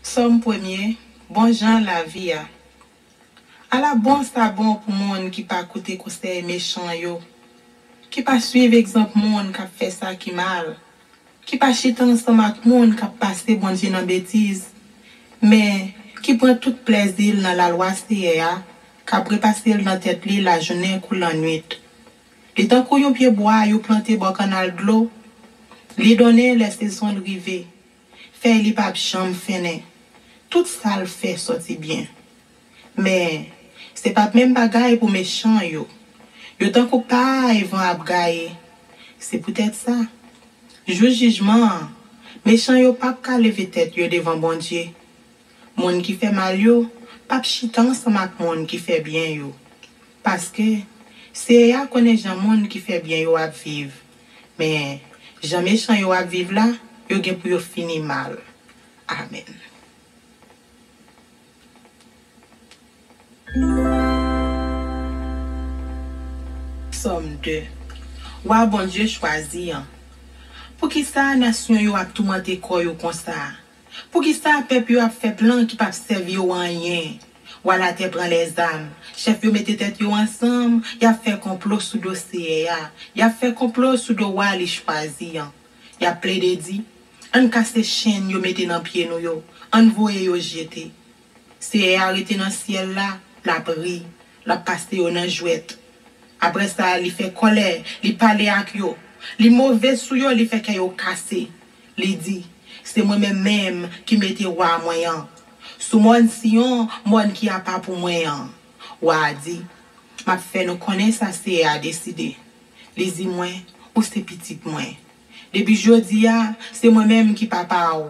Somme premier, bon Jean la vie a. À la bon ça bon pour monde qui pas côté conseil méchant yo, qui pas suivre exemple monde qui fait ça qui mal, qui pas chiter ensemble avec monde qui passer bon Dieu dans bêtise, mais qui prend tout plaisir dans la loi CA, qui après passer dans tête li la journée ou la nuit. Les temps qu'on yon pied bois, yo planté bon canal de l'eau, li donner les saisons de river, fait li pas chambre fene. Tout ça le fait sortir bien. Mais c'est pas même bagaille pour méchant yo. Yo tant qu'on pas ils vont abgaye. C'est peut-être ça. Jour jugement, méchant yo pas ka lever tête yo devant bon Dieu. Monde qui fait mal yo, pas chita ensemble avec monde qui fait bien yo. Parce que c'est ya connaît gens monde qui fait bien yo à vivre. Mais gens méchant yo à vivre là, yo gen pour yo finir mal. Amen. Somme 2. Wa bon Dieu choisi. Pour qui ça nation yo a tout monter ko yo comme ça? Pour qui ça peuple yo a fait plan qui pas servir yo rien? Voilà te prend les âmes. Chef yo mette tête yo ensemble, y a fait complot sous dossier ya. Y a fait complot sous do wali choisi. Y a plaidé dit, on casse chaîne yo mette dans pied nou yo, on voye yo jeter. C'est arrêté dans ciel là, la brille, la passe yo dans jouette. Après ça, il fait colère, il parle avec yo. Les mauvais sous yo, il fait que yo cassé. Il dit, c'est moi-même qui mette roi moyen. Sous mon sion, mon qui a pas pour moyen. Wa dit, m'a fait nous connaître ça c'est à décider. Les dit moi ou c'est petit moi. Depuis jodi a, c'est moi-même qui papa ou.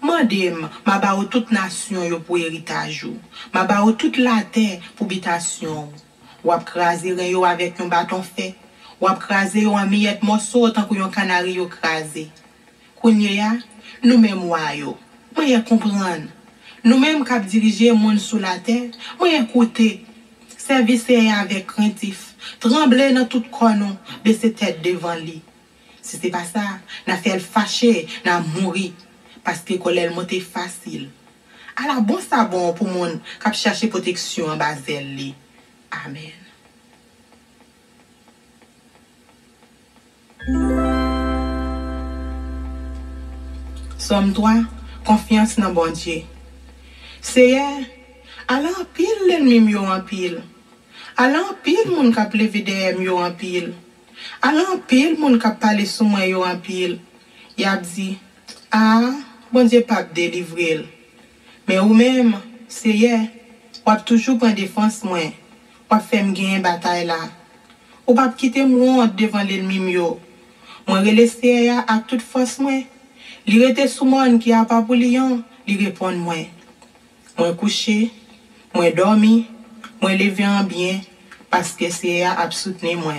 Mandem, ma ba ou toute nation yo pour héritage ou. Ma ba ou toute la terre pour habitation. Ou ap krasé yo avec un bâton fait. Ou ap krasé yo en miette morceau tant que yon canari yo krasé. Kounye ya, nous même wa yo. Moi comprendre. Nous même k'ap diriger monde sous la terre, moi écouter. Service avec craintif. Trembler dans tout corps baisser tête devant lui. Si c'est pas ça, n'a fait le fâcher, n'a mourir parce que colère monter facile. À la bon ça bon pour monde k'ap chercher protection en bas li. Amen. Somme 3, confiance dans bon Dieu. C'est allant pile l'ennemi yo en pile. Allant pile moun k'ap levé derrière yo en pile. Allant pile moun k'ap parler sous moi yo en pile. Y a dit, ah, bon Dieu pas délivrer. Mais ou même, c'est ou toujours prendre défense moi. Ou faire me gagner bataille là. Ou pas quitter moi devant l'ennemi yo. Moi relaisser à toute force moi. Li rete sous moi qui a pas pour lion, li répond moi. Moi couché, moi dormi, moi levé en bien parce que c'est a soutenir moi.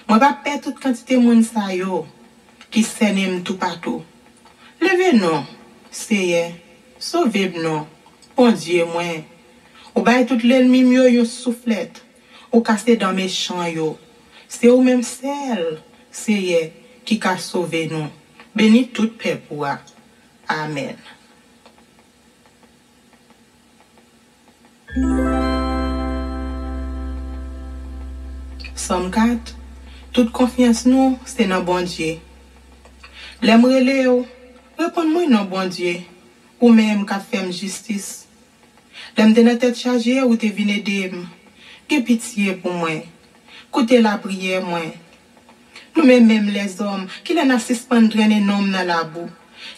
Moi pas perdre toute quantité moun sa yo qui s'aime tout partout. Levez non, c'est sauver non. Bon Dieu moi. Ou bay tout l'ennemi yo yo soufflette. Ou casser dans mes champs yo. C'est ou même celle, c'est qui ka sauver nous. Bénis tout peuple. Amen. Somme 4. Toute confiance nous, c'est dans bon Dieu. L'aimerait Léo, réponds-moi non bon Dieu. Ou même qu'a fait justice. L'aime de notre tête chargée ou te vine d'aimer. Que pitié pour moi. Écoutez la prière moi. Nous même les hommes, qui les n'assistent pas drainer nom dans la boue.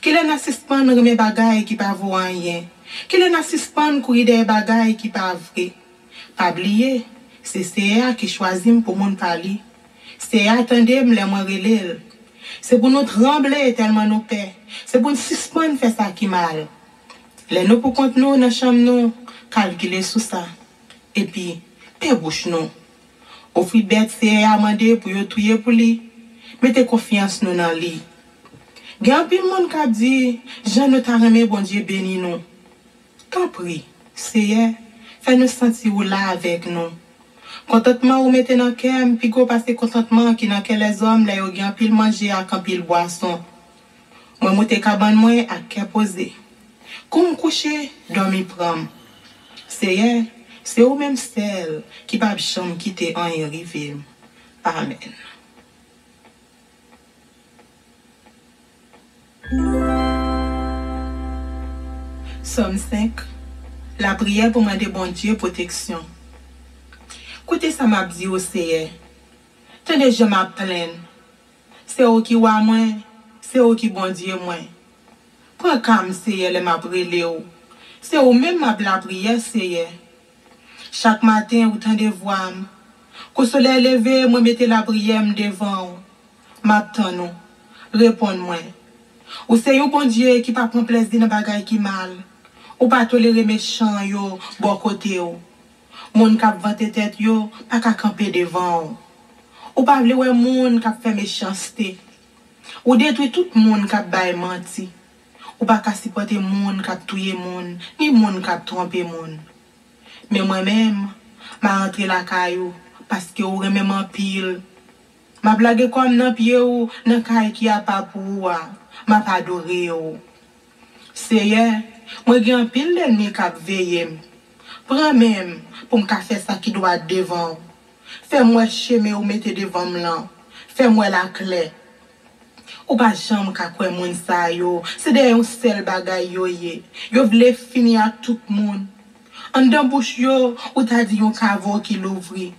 Qui les n'assistent pas remettre bagailles qui pas vaut rien. Qui les n'assistent pas courir des bagailles qui pas vrai. Pas oublier, c'est CA qui choisit pour mon parler. C'est attendez les moi relève. C'est pour nous trembler tellement nous paix. C'est pour nous suspendre faire ça qui mal. Les nous pour compte nous dans chambre nous calculer sous ça. Et puis, paix bouche nous. Offrir bête c'est amender pour yo touyer pour lui. Mettez confiance nous dans lui. Gan pile monde qui dit, Jean nous t'a remis bon Dieu béni nous. Qu'en prie, c'est fait nous sentir là avec nous. Contentement ou mettez dans kem, puis go passe contentement qui dans les hommes là yo gen pile manger à pile boisson. Moi monter cabane moi à kè posé. Comme coucher, dormi pram. C'est ou même celle qui pas chambre quitter en arrivé. Amen. Somme 5. La prière pour demander bon Dieu protection. Écoutez ça m'a dit au Seigneur. Tenez, je m'a plaine. C'est eux qui wa moi, c'est eux qui bon Dieu moi. Prends calme Seigneur, le m'a brûlé ou. C'est eux même m'a la prière Seigneur. Chaque matin ou tendez voix. Qu'au soleil levé, moi mettez la prière devant. M'attend nous. Réponds-moi. Ou c'est un bon Dieu qui pas prend plaisir dans bagay qui mal. Ou pas tolérer méchant yo bon côté yo. Moun k'ap vante tête yo pas ka camper devant. Ou pas vle wè moun k'ap fait méchanceté. Ou détruit tout moun k'ap bay menti. Ou pas ka supporter moun k'ap touyer moun, ni moun k'ap tromper moun. Mais moi-même, m'a rentré la caillou parce que ou remen en pile. Ma blague comme nan pied ou nan caille qui a pas pour m'a pas adoré ou. Seigneur, moi gen pile l'ennemi k'ap veille. Prends même pour me faire ça qui doit devant. Fais-moi chemin ou mettez devant m'lan. Fais-moi la clé. Ou pas jambe ka kwe moun sa yo. C'est des un seul bagay yo ye. Yo vle finir à tout moun. En dans bouche yo, ou ta dit yon kavo qui l'ouvri.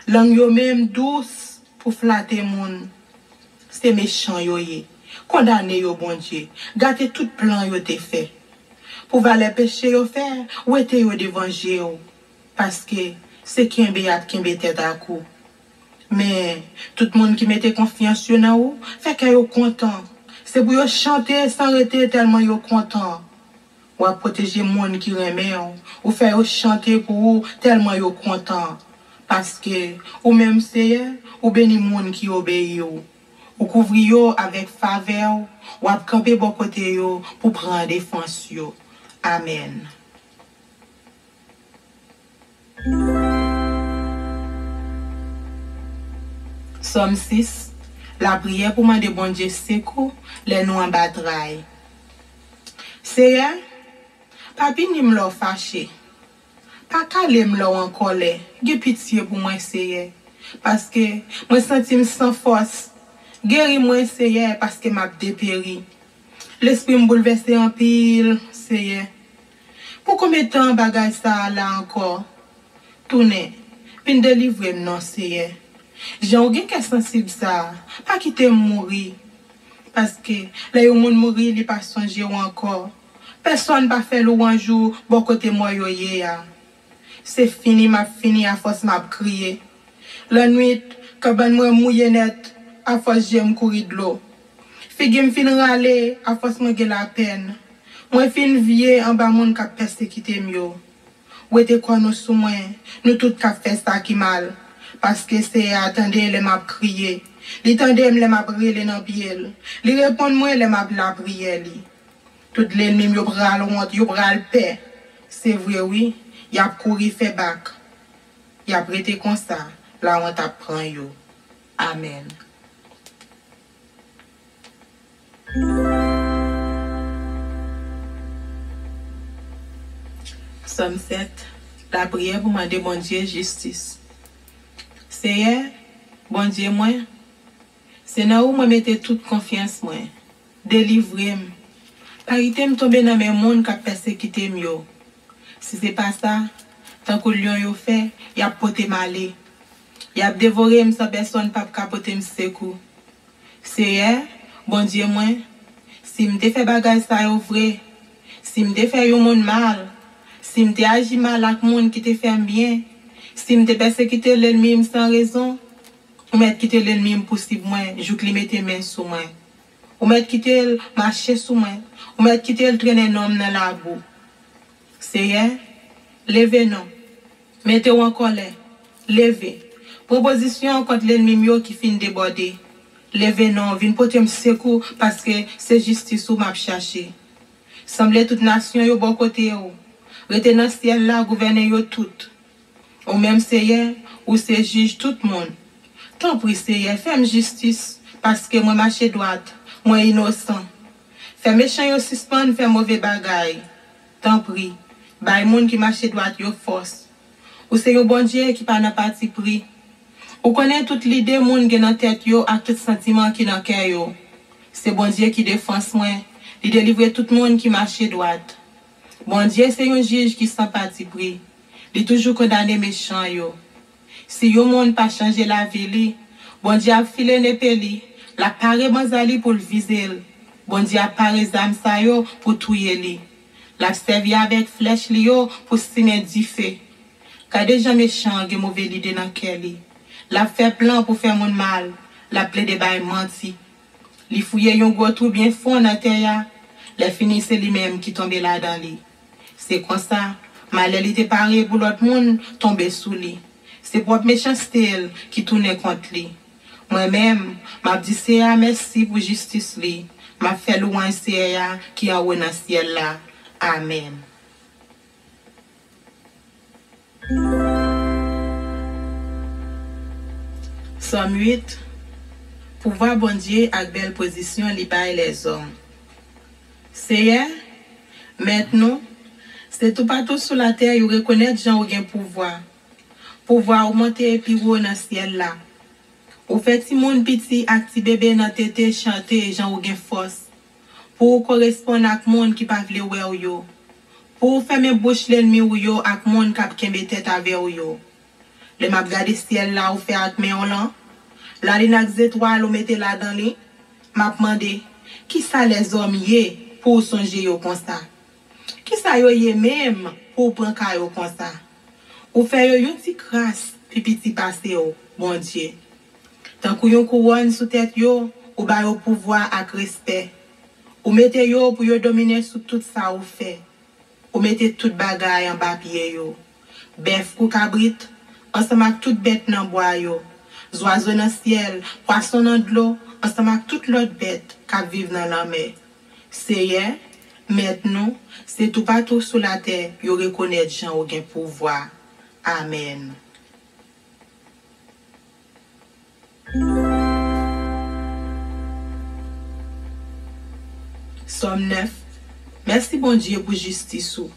Lang yo même douce pour flatter moun. C'est méchant yo ye. Condamné yo bon Dieu. Gâte tout plan yo te fait. Pour valer péché yo faire, ou était yo devant Dieu. Parce que c'est Kimbe tête à coup. Mais tout le monde qui mettait confiance dans ou, fait que yo content. C'est pour yo chanter sans arrêter tellement yo content. Ou à protéger monde qui remet ou faire yo chanter pour ou tellement yo content. Parce que ou même Seigneur, ou béni monde qui obéit ou couvrir yo avec faveur, ou à camper bon côté yo pour prendre défense yo. Amen. Somme 6. La prière pour demander bon Dieu secours, les nous en bataille. Seigneur, papi ni m'lo fâché. Pas calé m'lo en colère. Gè pitié pour moi, Seigneur. Parce que moi senti sans force. Guéris moi, Seigneur, parce que m'a dépéri. L'esprit me bouleversé en pile, Seigneur. Pour combien de temps bagay ça là encore? Tourner, puis délivrer non, Seigneur. J'ai oublié qu'est sensible ça. Pas quitter mourir. Parce que là, yon moun mourir, il pas songer encore. Personne pas fait l'ou un jour, bon côté moi yo ya. C'est fini, m'a fini, à force m'a crié. La nuit, quand ben moi mouillé net, à force j'aime courir de l'eau. Figue me fin râler, à force moi la peine. Moi fin vie en bas moun ka persécuté mieux. Ou était quoi nous sous moi, nous tout ka fait ça qui mal. Parce que c'est attendez les m'a crié. Li tendem les m'a brûlé dans pied. Li répond moi les m'a la prière li. Tout l'ennemi yo bral honte, yo bral paix. C'est vrai oui, y a couru fait bac. Y a prêté comme ça, la honte apprend yo. Amen. Somme 7. La prière pour demander bon Dieu justice. Seigneur, bon Dieu moi, c'est là où moi mettez toute confiance moi. Délivrez-moi. Parité me tomber dans mes monde qui persécuté mieux. Si c'est pas ça, tant que lion yo fait, y a poté malé. Y a dévoré me sans personne pas capoter me secours. Seigneur, bon Dieu moi, si me te fait bagage ça yo vrai, si me te fait yo monde mal, si me te agi mal avec monde qui te fait bien, si me te persécuté l'ennemi sans raison, ou mettre quitter l'ennemi possible moi, jou li mette main sous moi. Ou mettre quitter marcher sous moi, ou mettre quitter le traîner nom dans la boue. Seigneur, levez non. Mettez-vous en colère. Levez. Proposition contre l'ennemi qui fin déborder. Levez non, vin porter secours parce que c'est justice ou m'a chercher. Semblez toute nation yo bon côté yo. Rete dans ciel là gouverner yo tout. Ou même Seigneur, ou se juge tout le monde. Tant pis, Seigneur, fais justice, parce que moi marche droite, moi innocent. Fais méchant yo suspend, fais mauvais bagay. Tant pis, bay moun qui marche droite yo force. Ou c'est un bon Dieu qui pas n'a parti pris. Ou connaît toute l'idée moun gen dans tête yo ak tout sentiment qui dans cœur yo. C'est bon Dieu qui défend moi, il délivre tout le monde qui marche droite. Bon Dieu c'est un juge qui sans parti pris. Il toujours condamné méchant yo. Si yo monde pas changer la vie li, bon Dieu a filé l'épée li, la paré banzali pour le viser. Bon Dieu a paré zam sa yo pour tuer li. La servi avec flèche li yo pour simer di fait. Car déjà méchant gen mauvais idée dans cœur li. La fait plan pour faire mon mal, la plaide bay menti. Li fouye yon gros trou bien fond dans terre, les fini c'est lui-même qui tombe là dans li. C'est comme ça, malheur li te paré pour l'autre monde tomber sous li. C'est propre méchanceté qui tourne contre lui. Moi-même, m'a dit c'est merci pour justice li. M'a fait louange c'est qui en haut dans ciel là. Amen. Somme 8. Pouvoir bon Dieu avec belle position li bail les hommes. Seigneur, maintenant, c'est tout partout sur la terre, vous reconnaître gens qui ont pouvoir. Pouvoir monter et puis dans le ciel là. Ou fait si moun petit ak ti bébé nan tete chanter gens ou gen force. Pour correspondre ak moun qui pa vle wè ou yo. Pour fermer bouche l'ennemi ou yo ak moun k'ap kembe tête avec ou yo. Le m'a gade ciel là ou fait ak men lan. La li nak étoile ou mette là dans li. M'a demandé qui ça les hommes yé pour songer yo comme ça. Qui ça yo yé même pour prendre ka yo comme ça. Ou fait yo yon ti grâce puis petit passé yo, bon Dieu. Tant que yon couronne sous tête yo, ou ba yo pouvoir ak respect. Ou mette yo pour yo dominer sur tout ça ou fait. Ou mette tout bagay en bas pied yo. Bœuf kou cabrit, ensemble ak tout bête nan bois yo. Oiseau dans ciel, poisson dans de l'eau, ensemble ak tout l'autre bête qui vivent dans la mer. Seigneur, maintenant, c'est tout partout sur la terre, yo reconnaître gens ou gen pouvoir. Amen. Somme 9. Merci bon Dieu pour justice ou.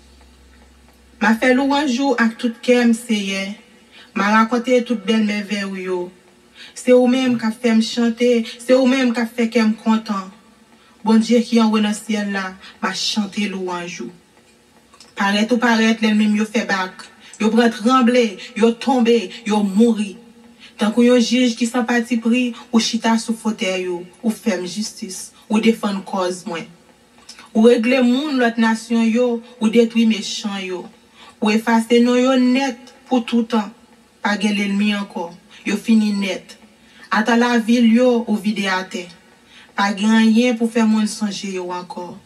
M'a fait louange avec tout cœur, Seigneur. M'a raconté toute belle merveille ou yo. C'est ou même qui fait me chanter, c'est ou même qui fait que me content. Bon Dieu qui en haut dans le ciel là, m'a chanté louange ou. Paraît ou paraît l'ennemi yo fait bac. Yo prend trembler, yo tomber, yo mourir. Tant que yon juge qui sans parti pris, ou chita sous fauteuil yo, ou ferme justice, ou défend cause moins. Ou régler moun l'autre nation yo, ou détruire méchant yo. Ou effacer non yo net pour tout temps. Pas gen l'ennemi encore. Yo fini net. Ata la ville yo ou vide à terre. Pas gen rien pour faire moun songer yo encore.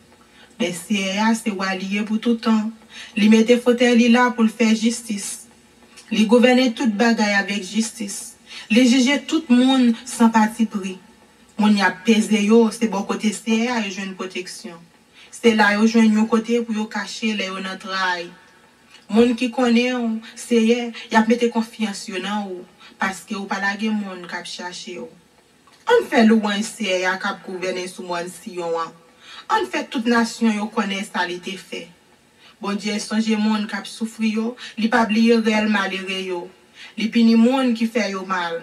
Mais c'est walié pour tout temps. Li mette fauteuil li là pour le faire justice. Li gouverner tout bagay avec justice. Li juger tout monde sans parti pris. Moun y a pesé yo, c'est bon côté CA yo joine protection. C'est là yo joine yon côté pour yo cacher les yo nan travail. Moun qui connaît ou, c'est y a mette confiance yo nan ou parce que ou pas la gen moun k'ap chercher ou. On fait louange c'est y a k'ap gouverner sous moun si yon an. On fait toute nation yo connaît ça li te fait. Bon Dieu songe moun k'ap souffri yo, li pa bliye réel malheureux yo. Li pini moun qui fait yo mal.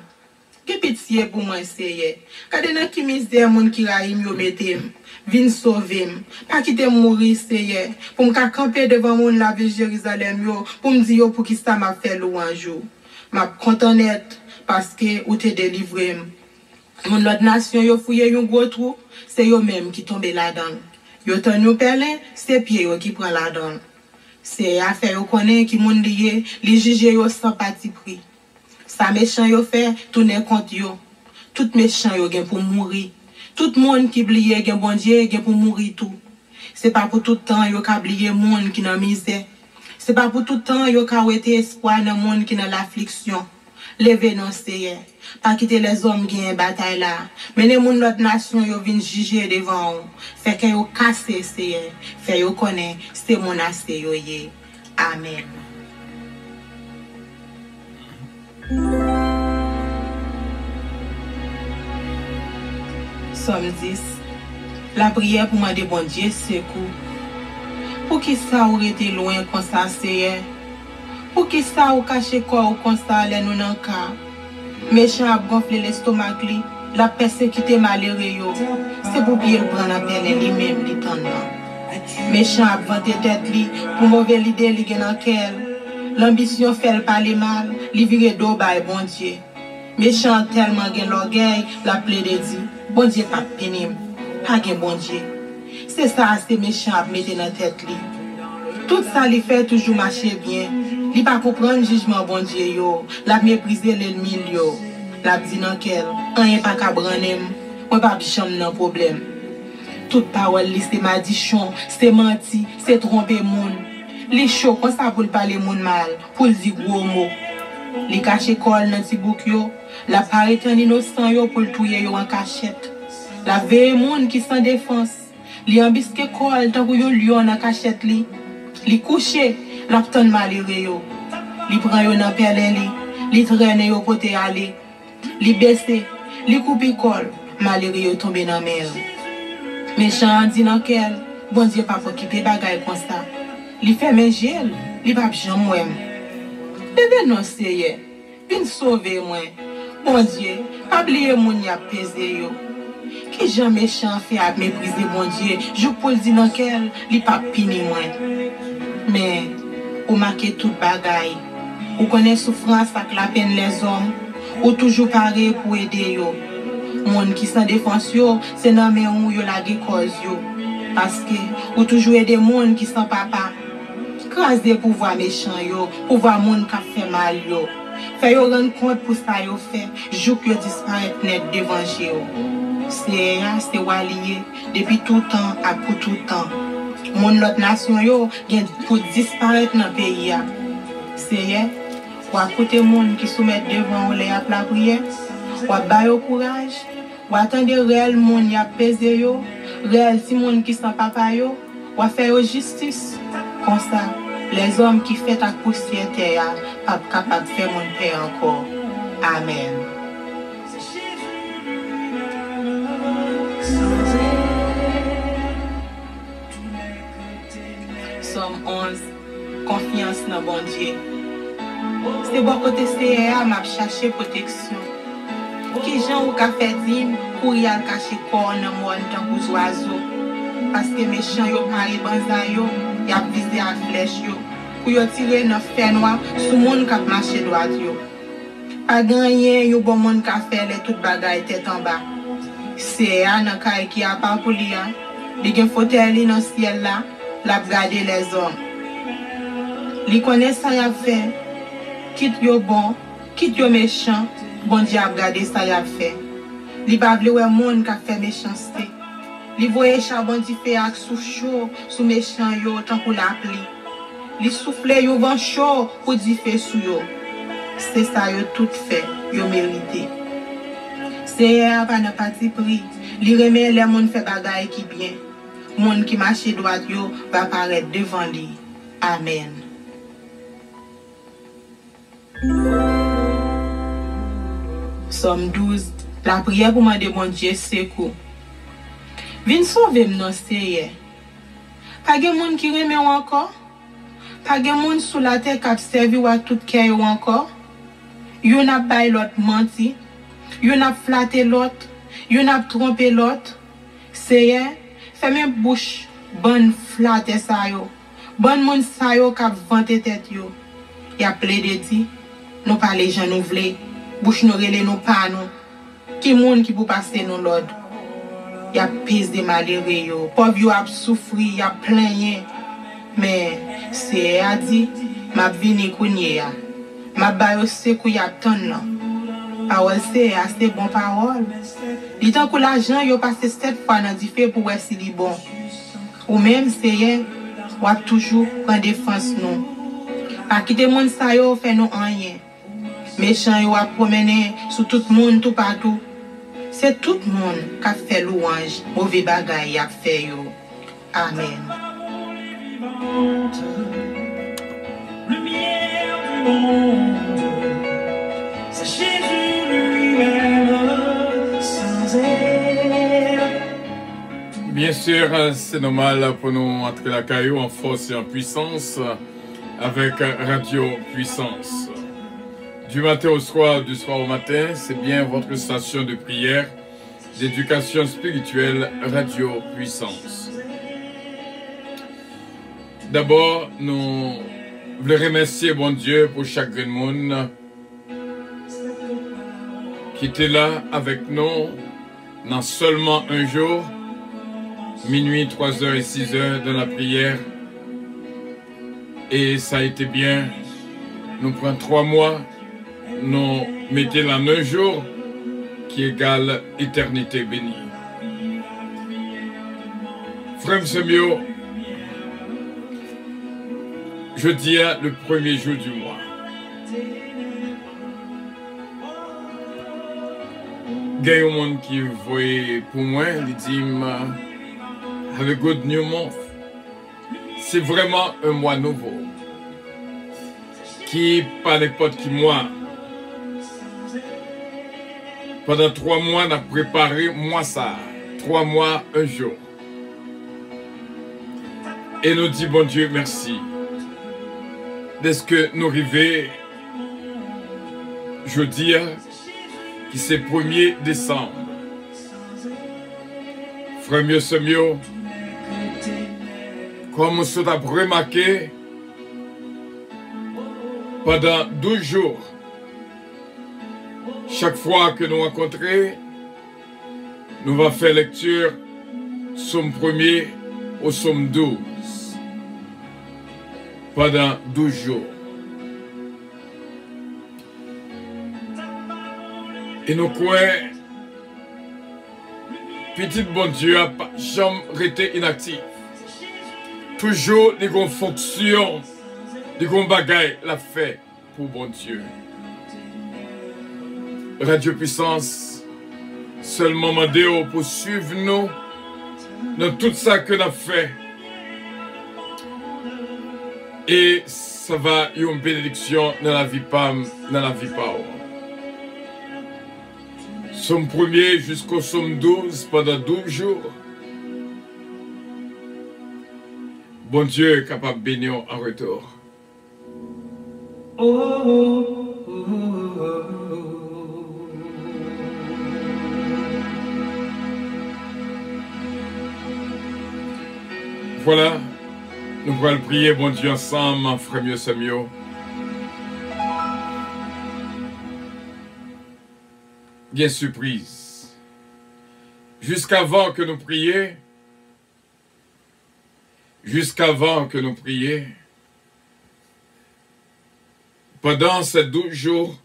Ki pitié pour moi Seigneur. Kade nan ki misère moun ki raïm yo metem. Vin sauver. Pas quitter mourir Seigneur. Pour me camper devant moun la ville Jérusalem yo, pour me dire pour qui ça m'a fait louange yo. M'a content net parce que ou te délivré. Moun l'autre nation yo fouye yon gros trou, c'est yo même qui tombe là-dedans. Yo ton yo pelin, c'est pied yo qui prend là-dedans. C'est affaire yo connaît qui moun lié, li juge yo sans parti pris. Ça méchant yo fait tourner contre yo. Tout méchant yo gen pour mourir. Tout monde qui bliye gen bon Dieu gen pour mourir tout. C'est pas pour tout temps yo ka bliye monde qui dans misère. C'est pas pour tout temps yo ka wete espoir dans monde qui dans l'affliction. Levez non Seigneur. Pas quitter les hommes qui en bataille là. Mais les moun l'autre nation yo vinn juger devant ou. Fait que yo casse Seigneur. Fait yo connaît c'est mon assez yo yé. Amen. Somme 10. La prière pour demander bon Dieu secours. Pour qui ça aurait été loin comme ça c'est. Pour qui ça ou caché corps ou comme ça les nous dans cas. Méchant a gonflé l'estomac li, la persécuté malheureux yo. C'est pour bien prendre la peine lui-même li tendant. Méchant a vanté tête li pour mauvaise idée li gen dans quel. L'ambition fait le parler mal, li vire do bay bon Dieu. Méchant tellement gen l'orgueil, la plaie de dit, bon Dieu pas pénim, pas gen bon Dieu. C'est ça, c'est méchant à mettre dans tête li. Tout ça li fait toujours marcher bien. Li pas comprendre jugement bon Dieu yo, la mépriser l'ennemi yo. La dit dans quel, rien pas ka branem, moi pas jamais nan problème. Toute parole li c'est maldition, c'est menti, c'est tromper moun. Li chaud comme ça pour parler moun mal, pour dire gros mots. Li cache kol nan ti bouk yo, la paraît en innocent yo pour touyer yo en cachette. La veille moun qui sans défense, li embisque kol tant que yo lion en cachette li. Li couché, la ton malheureux yo. Li prend yo nan pelen li traîne yo côté aller. Li baissé, li coupe kol, malheureux yo tombe dans mer. Méchant dit dans quel, bon Dieu pas pour quitter bagay comme ça. Li fait men gel, li pas jamais moi. Bébé non seye, vin sauver moi. Bon Dieu, pas oublier moun y a pesé yo. Qui Jean méchant fait à mépriser bon Dieu, je peux dire dans quel, li pas pini moi. Mais, ou marquer tout bagaille, ou connaît souffrance avec la peine les hommes, ou toujours pareil pour aider yo. Moun qui sans défense yo, c'est nan men ou yo la cause yo. Parce que, ou toujours aider moun qui sans papa. Craser pouvoir méchant yo, pouvoir moun qui fait mal yo. Fait yo rendre compte pour ça yo fait, jouk yo disparaître net devant yo. C'est waliye, depuis tout temps à pour tout temps. Moun l'autre nation yo, gen pour disparaître dans pays ya. C'est ou à côté moun qui soumettent devant ou les la prière, ou à ba yo courage, ou attendre réel moun y a pesé yo, réel si moun qui sans papa yo, ou à faire justice. Comme ça, les hommes qui fait ta poussière terre, pas capable de faire mon père encore. Amen. Somme 11. Confiance dans bon Dieu. C'est bon côté CA m'a cherché protection. Qui gens ou ka fait dim pour y aller cacher corps dans mon tant que oiseau. Parce que méchant yo pari banza yo, y a visé à flèche yo. Pour yo tirer dans fer noir sous monde qui marcher droit yo. Pas gagner yo bon monde qui fait les toute bagaille tête en bas. CA nan kay qui a pas pour li an. Li gen fauteuil dans ciel là, la regarder les hommes. Li connaît ça y a fait. Quitte yo bon, quitte yo méchant, bon Dieu a regardé ça y a fait. Li pa vle wè moun ka fait méchanceté. Li voye charbon di fait ak souffle chaud sous méchant yo tant pour la pluie. Li souffle yo vent chaud pour di fait sous yo. C'est ça yo tout fait, yo mérité. C'est pas nan parti pris. Li remet les moun fait bagay qui bien. Moun qui marche droit yo va paraître devant lui. Amen. Somme 12. La prière pour demander bon Dieu secours. Vin sauver m'non seye. Pas gen moun qui reme ou encore. Pas gen moun sous la terre qui servi ou à tout cœur ou encore. Yon a bay l'autre menti. Yon a flatté l'autre. Yon a trompé l'autre. Seye, ferme bouche, bonne flatte sa yo. Bonne moun sa yo qui vanté tête yo. Y a plaidé dit, nous pas les gens nous vle. Bouche nous relé nous pas nous. Qui moun qui pour passer nous l'ordre. Y a pise de malheureux yo. Pauvre yo a souffri, y a plaigné. Mais c'est a dit, m'a vini kounye ya. M'a bayo sekou y a ton là. Parole c'est assez bon parole. Li tan kou l'argent yo passe 7 fois dans di fait pour wè si li bon. Ou même c'est ou a toujours prendre défense nous. A quitter moun sa yo fait nous rien. Méchant yo a promener sur tout monde tout partout. C'est tout le monde qui a fait louange, mauvais bagay a fait yo. Amen. Lumière du monde, Bien sûr, c'est normal pour nous entrer la caillou en force et en puissance avec Radio Puissance. Du matin au soir, du soir au matin, c'est bien votre station de prière, d'éducation spirituelle Radio Puissance. D'abord, nous voulons remercier bon Dieu pour chaque grand monde qui était là avec nous dans seulement un jour, minuit, 3h et 6h dans la prière. Et ça a été bien. Nous prenons 3 mois, nous mettons là 9 jours qui égale éternité bénie. Frère Semio, jeudi le premier jour du mois. Il y a un monde qui voit pour moi, il dit have a good new month. C'est vraiment un mois nouveau. Qui, pas n'importe qui mois. Pendant 3 mois, on a préparé moi ça. 3 mois, un jour. Et nous dit bon Dieu merci. Dès que nous arrivons jeudi, qui c'est 1er décembre. Frère mieux c'est mieux. Comme vous avez remarqué, pendant 12 jours, chaque fois que nous rencontrons, nous allons faire lecture Somme 1er au Somme 12. Pendant 12 jours. Et nous croyons, petit bon Dieu n'a jamais été inactif. Toujours, les grandes fonctions, les grands bagailles, l'a fait pour bon Dieu. Radio Puissance, seulement demandé pour suivre nous dans tout ça que nous avons fait. Et ça va y avoir une bénédiction dans la vie pas. Somme 1er jusqu'au Somme 12 pendant 12 jours. Bon Dieu est capable de bénir en retour. Voilà, nous allons prier bon Dieu ensemble, frère mieux c'est mieux. Bien surprise. Jusqu'avant que nous prions, pendant ces 12 jours,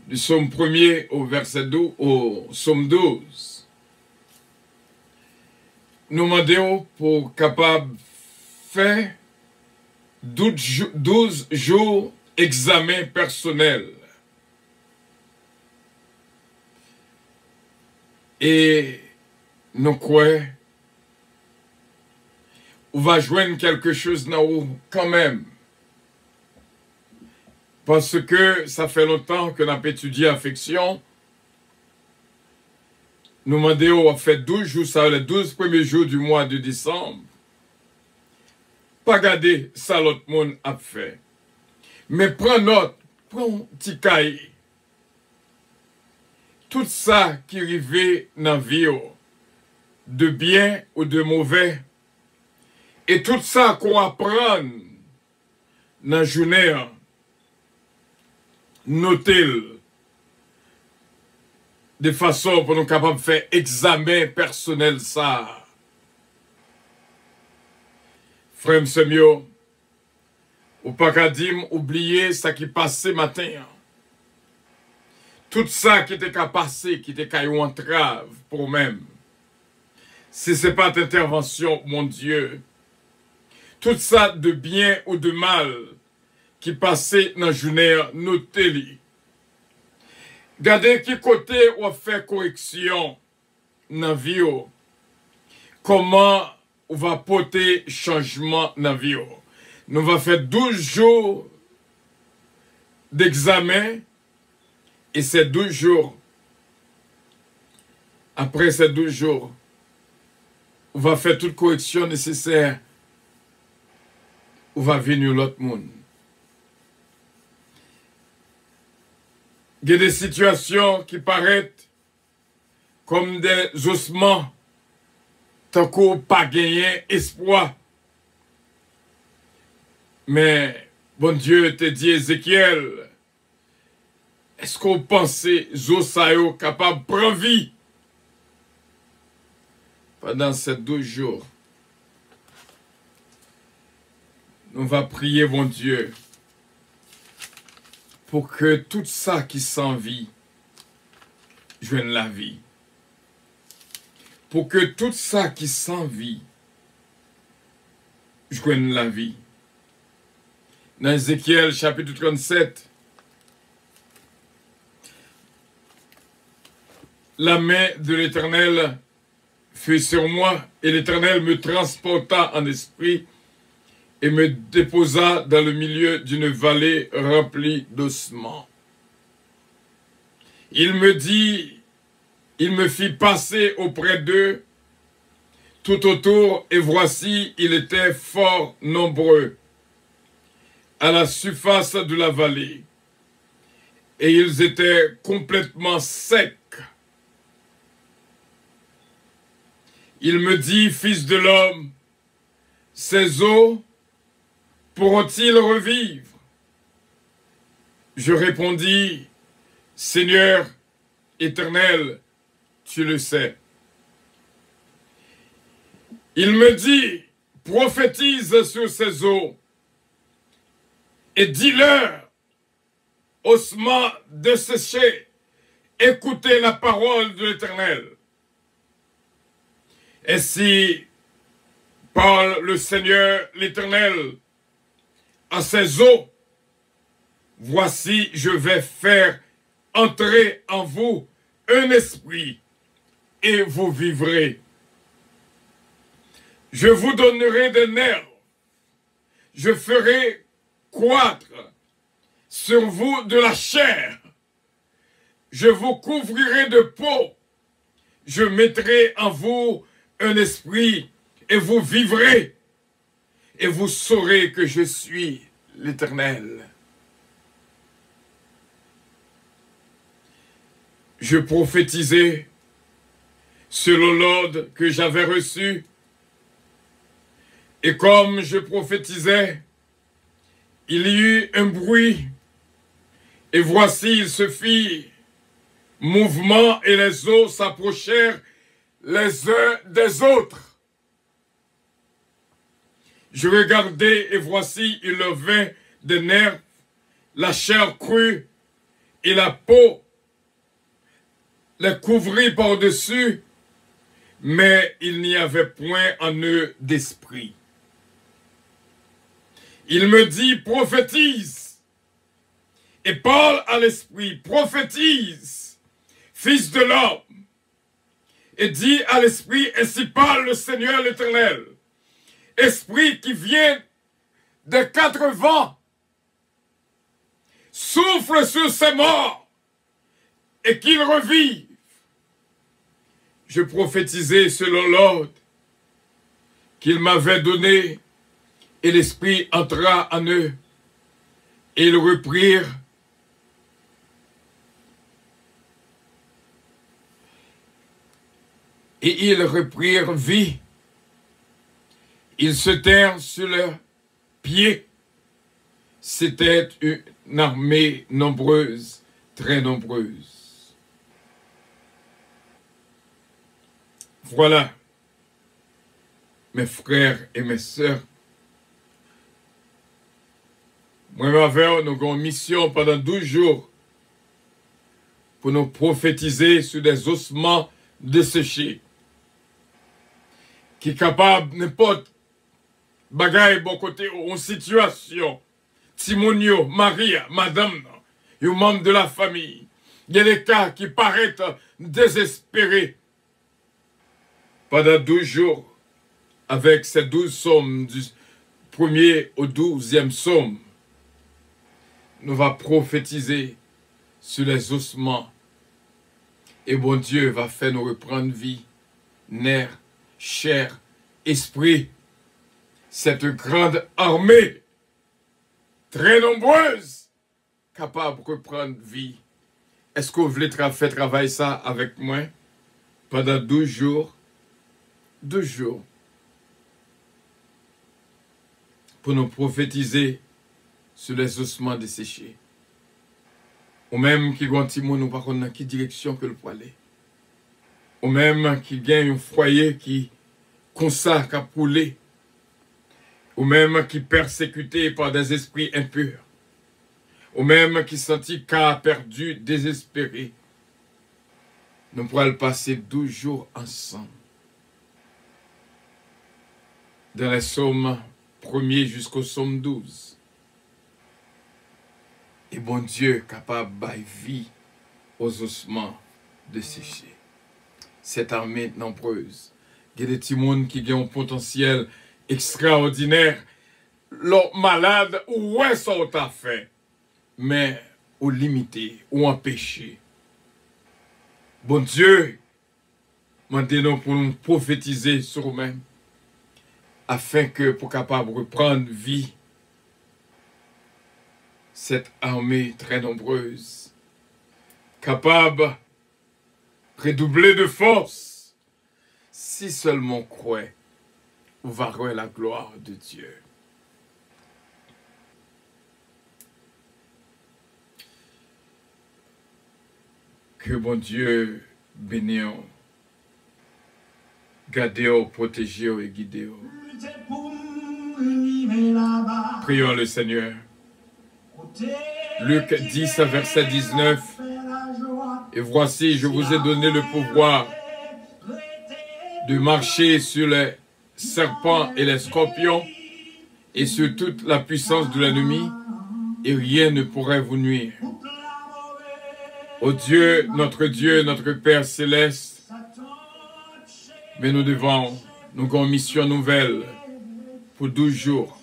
du Somme 1er au verset 12, au Somme 12, nous demandons pour capable faire 12 jours examen personnel. Et nous croyons, on va joindre quelque chose dans nous quand même. Parce que ça fait longtemps que nous avons étudié affection. Nous demandons, on fait 12 jours, ça les 12 premiers jours du mois de décembre. Pas garder ça l'autre monde a fait. Mais prends note, prends un petit cahier. Tout ça qui arrive dans la vie, de bien ou de mauvais, et tout ça qu'on apprend dans la journée, notez-le de façon pour nous capables de faire examen personnel ça. Frère Semio, ou pas qu'à dire, oublier ça qui passait matin. Tout ça qui était qu'à passer, qui était qu'à une entrave pour même. Si ce n'est pas d'intervention, mon Dieu, tout ça de bien ou de mal qui passait dans la journée, notez-le. Regardez qui côté on fait correction dans la vie. Comment on va porter changement dans la vie. Nous allons faire 12 jours d'examen Et ces 12 jours, après ces 12 jours, on va faire toute correction nécessaire. On va venir l'autre monde. Il y a des situations qui paraissent comme des ossements, tant qu'on pas gagné espoir. Mais, bon Dieu te dit, Ézéchiel, est-ce qu'on pensait Zosayo capable de prendre vie pendant ces 12 jours? On va prier, bon Dieu, pour que tout ça qui s'envie joigne la vie. Pour que tout ça qui s'envie joigne la vie. Dans Ézéchiel chapitre 37, la main de l'Éternel fut sur moi et l'Éternel me transporta en esprit et me déposa dans le milieu d'une vallée remplie d'ossements. Il me fit passer auprès d'eux tout autour, et voici, ils étaient fort nombreux à la surface de la vallée, et ils étaient complètement secs. Il me dit, fils de l'homme, ces eaux pourront-ils revivre? Je répondis, Seigneur éternel, tu le sais. Il me dit, prophétise sur ces eaux et dis-leur, ossements desséchés, écoutez la parole de l'Éternel. Ainsi parle le Seigneur l'Éternel à ces eaux. Voici, je vais faire entrer en vous un esprit et vous vivrez. Je vous donnerai des nerfs. Je ferai croître sur vous de la chair. Je vous couvrirai de peau. Je mettrai en vous un esprit et vous vivrez. Et vous saurez que je suis l'Éternel. Je prophétisais selon l'ordre que j'avais reçu. Et comme je prophétisais, il y eut un bruit. Et voici, il se fit mouvement et les eaux s'approchèrent les uns des autres. Je regardai et voici, il levait des nerfs, la chair crue et la peau les couvrit par-dessus, mais il n'y avait point en eux d'esprit. Il me dit, prophétise, et parle à l'esprit, prophétise, fils de l'homme, et dis à l'esprit, ainsi parle le Seigneur l'Éternel, esprit qui vient des quatre vents, souffle sur ces morts, et qu'ils revivent. Je prophétisais selon l'ordre qu'il m'avait donné, et l'Esprit entra en eux, et ils reprirent vie. Ils se tinrent sur leurs pieds. C'était une armée nombreuse, très nombreuse. Voilà, mes frères et mes sœurs, moi et ma mère, nous avons une mission pendant 12 jours pour nous prophétiser sur des ossements desséchés, qui est capable, n'importe bagaille bon côté ou en situation, Timonio, Maria, Madame, et aux membres de la famille, il y a des cas qui paraissent désespérés. Pendant 12 jours, avec ces 12 psaumes, du 1er au 12e psaume, nous va prophétiser sur les ossements. Et bon Dieu va faire nous reprendre vie, nerfs, chair, esprit. Cette grande armée, très nombreuse, capable de reprendre vie. Est-ce que vous voulez faire travailler ça avec moi pendant 12 jours? 2 jours. Pour nous prophétiser sur les ossements desséchés. Ou même qui ont nous nous par dans quelle direction que le poil est. Ou même qui gagne un foyer qui consacre à pouler. Ou même qui persécuté par des esprits impurs. Ou même qui sentit qu'à perdu, désespéré. Nous pourrons passer 12 jours ensemble. Dans les psaumes 1er jusqu'au psaume 12. Et bon Dieu capable de vie aux ossements desséchés. Cette armée nombreuse. Il y a des petits mondes qui ont un potentiel extraordinaire. Leur malade, ouais, ça t'a fait. Mais, ou limité, ou empêché. Bon Dieu, maintenant pour nous prophétiser sur nous-mêmes, afin que, pour capable de reprendre vie, cette armée très nombreuse, capable de redoubler de force, si seulement on croit, on va voir la gloire de Dieu. Que bon Dieu bénisse, gardez, protégez et guidez. Prions le Seigneur. Luc 10, verset 19. Et voici, je vous ai donné le pouvoir de marcher sur les serpents et les scorpions et sur toute la puissance de l'ennemi, et rien ne pourrait vous nuire. Ô Dieu, notre Père céleste, mais nous avons une mission nouvelle pour 12 jours,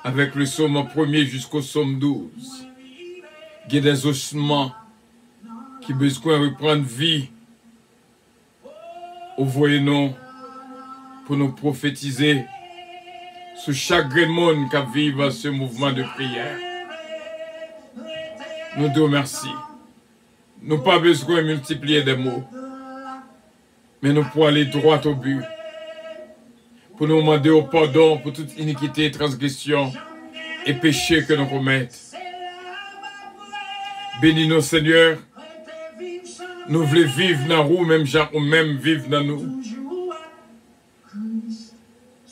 avec le psaume 1er jusqu'au psaume 12. Il y a des ossements qui ont besoin de reprendre vie. Envoyez-nous pour nous prophétiser sur chaque grand monde qui vit ce mouvement de prière. Nous te remercions. Nous n'avons pas besoin de multiplier des mots, mais nous pouvons aller droit au but. Pour nous demander au pardon pour toute iniquité, transgression et péché que nous commettons. Bénis-nous, Seigneur. Nous voulons vivre dans nous, même gens ou même vivre dans nous.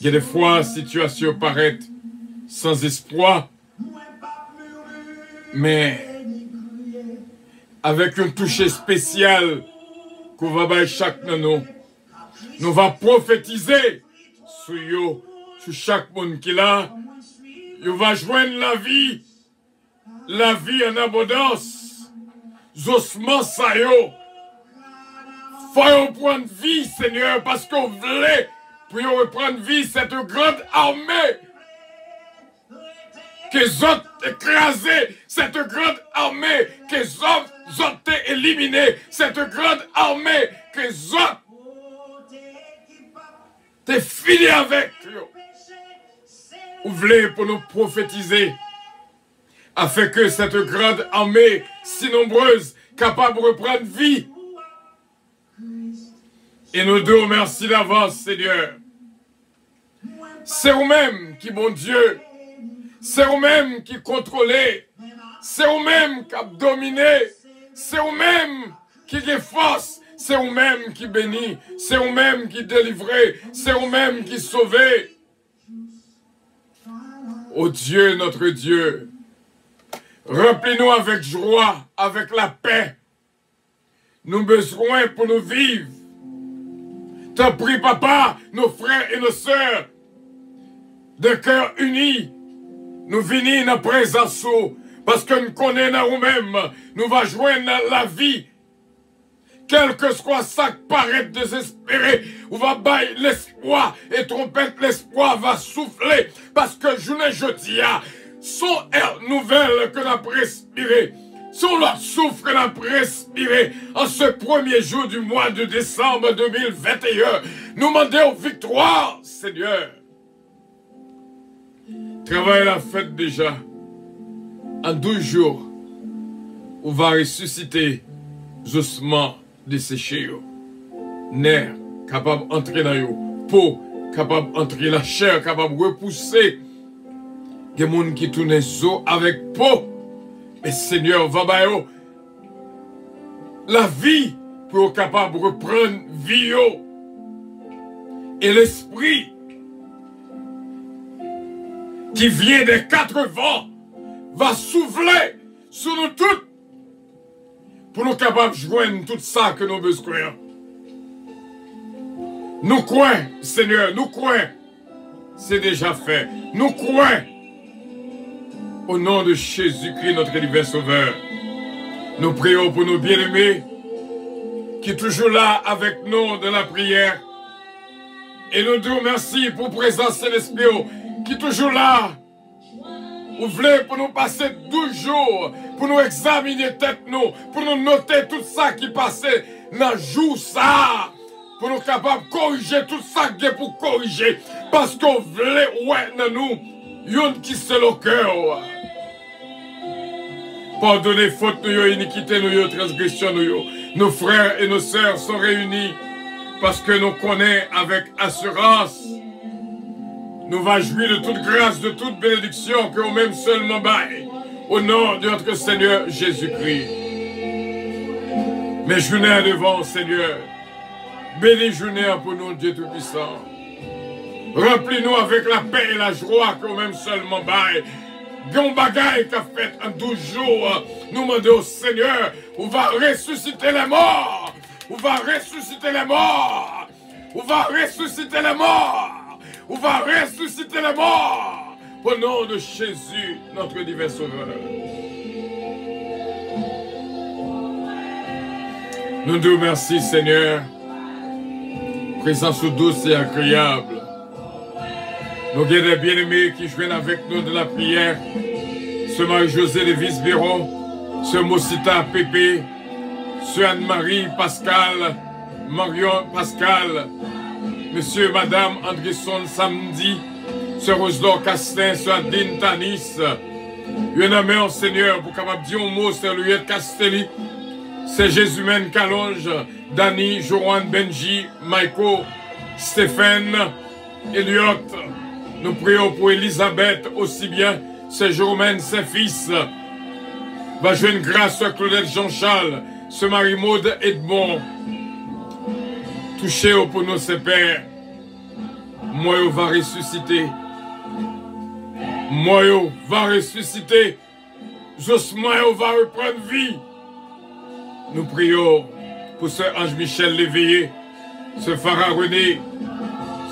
Il y a des fois, situation paraît sans espoir, mais avec un toucher spécial qu'on va faire chaque de nous. Nous va prophétiser sur chaque monde qui est là. Il va joindre la vie en abondance. Ossements ça yo. Faut prendre vie, Seigneur, parce qu'on voulait pour reprendre vie cette grande armée. Que autres écrasé cette grande armée, que autres éliminé cette grande armée, que autres t'es fini avec eux. Vous voulez pour nous prophétiser, afin que cette grande armée si nombreuse, capable de reprendre vie. Et nous te remercions d'avance, Seigneur. C'est vous-même qui, bon Dieu, c'est vous-même qui contrôlez, c'est vous-même qui avez dominé, c'est vous-même qui avez force, c'est vous-même qui bénit, c'est vous-même qui délivrez, c'est vous-même qui sauvez. Ô Dieu, notre Dieu, remplis-nous avec joie, avec la paix. Nous avons besoin pour nous vivre. T'en prie, Papa, nos frères et nos sœurs, de cœur unis, nous venons dans la présence, parce que nous connaissons nous-mêmes, nous allons joindre la vie. Quel que soit ça qui paraît désespéré, on va bailler l'espoir, et trompette l'espoir va souffler, parce que je ne dis pas, son air nouvelle que nous avons respiré, Son leur souffle qu'on a respiré en ce premier jour du mois de décembre 2021. Nous demandons victoire, Seigneur. Travail la fête déjà. En 12 jours, on va ressusciter ossements desséchés. Nerfs capables d'entrer dans eux. Peau capable d'entrer la chair, capable de repousser. Il y a des gens qui tournent les os avec peau. Mais Seigneur, va bailler la vie pour être capable de reprendre vie. Et l'esprit qui vient des 4 vents va souffler sur nous tous pour nous capables de joindre tout ça que nous besoin. Nous croyons, Seigneur, nous croyons. C'est déjà fait. Nous croyons. Au nom de Jésus-Christ, notre divin Sauveur, nous prions pour nos bien-aimés qui est toujours là avec nous dans la prière. Et nous disons merci pour la présence de l'Esprit qui est toujours là. Vous voulez pour nous passer 12 jours, pour nous examiner tête nous, pour nous noter tout ça qui passait dans le jour ça, pour nous capables de corriger tout ça qui est pour corriger, parce qu'on voulait ouais dans nous, yon qui c'est le cœur. Pardonnez faute nous, iniquité nous, transgression nous. Nos frères et nos sœurs sont réunis parce que nous connaissons avec assurance. Nous va jouir de toute grâce, de toute bénédiction que nous-mêmes seulement bail. Au nom de notre Seigneur Jésus-Christ. Mais journée devant, Seigneur. Bénis journée pour nous, Dieu Tout-Puissant. Remplis-nous avec la paix et la joie que nous-mêmes seulement bail. Gon bagaille qu'a fait en 12 jours. Nous demandons au Seigneur, on va ressusciter les morts. On va ressusciter les morts. On va ressusciter les morts. On va ressusciter les morts. Au nom de Jésus, notre divin Sauveur. Nous te remercions, Seigneur. Présence douce et agréable. Nous avons des bien-aimés qui jouent avec nous de la prière. Ce Marie-Josée Lévis Béron, ce Mosita Pépé, ce Anne-Marie Pascal, Marion Pascal, Monsieur, Madame Andresson Samedi, ce Roselor Castin, ce Adine Tanis, il y en a Seigneur, pour capable dire un mot, c'est Louis Castelli, c'est Jésus-Men Calonge, Dani, Joanne Benji, Michael, Stéphane, Elliot. Nous prions pour Elisabeth aussi bien, c'est Jérôme, ses fils. Va jouer une grâce à Claudette Jean-Charles, ce Marie-Maude Edmond. Touchez pour nous, ses pères. Moi, va ressusciter. Moi, va ressusciter. Josmoyo va reprendre vie. Nous prions pour ce Ange Michel Léveillé, ce Farah René,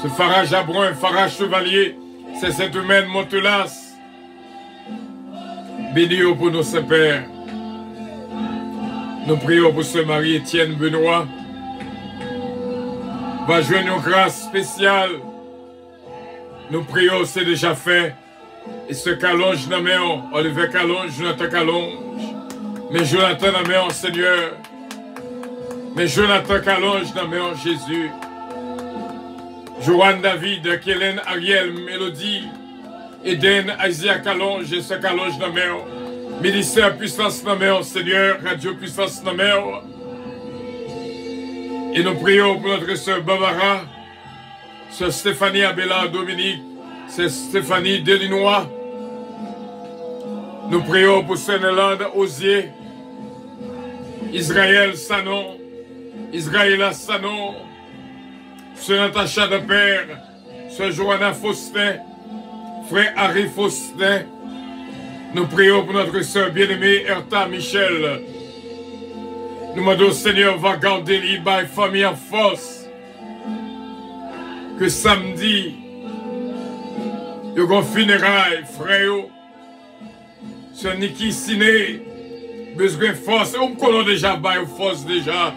ce Farah Jabron, Farah Chevalier, c'est cette humaine Montelas. Bénis pour nos pères. Nous prions pour ce mari Étienne Benoît. Va jouer une grâce spéciale. Nous prions, c'est déjà fait. Et ce Calonge n'a main, Olivier Calonge, Jonathan Calonge. Mais Jonathan n'a main, Seigneur. Mais Jonathan Calonge n'a main, Jésus. Joanne David, Kellen Ariel, Mélodie, Eden, Isaiah Calonge, et ce Calonge n'a main. Ministère Puissance n'a main, Seigneur. Radio Puissance n'a main. Et nous prions pour notre sœur Barbara, sœur Stéphanie Abella Dominique, c'est Stéphanie Delinois. Nous prions pour sœur Nélande Osier, Israël Sanon, Israëla Sanon, sœur Natacha de Père, sœur Johanna Faustin, frère Harry Faustin. Nous prions pour notre sœur bien-aimée Erta Michel. Nous demandons, Seigneur, va garder les famille en force. Que samedi, il y a un funérail, frère. Ce Niki Siné, besoin de force. On connaît déjà, force déjà.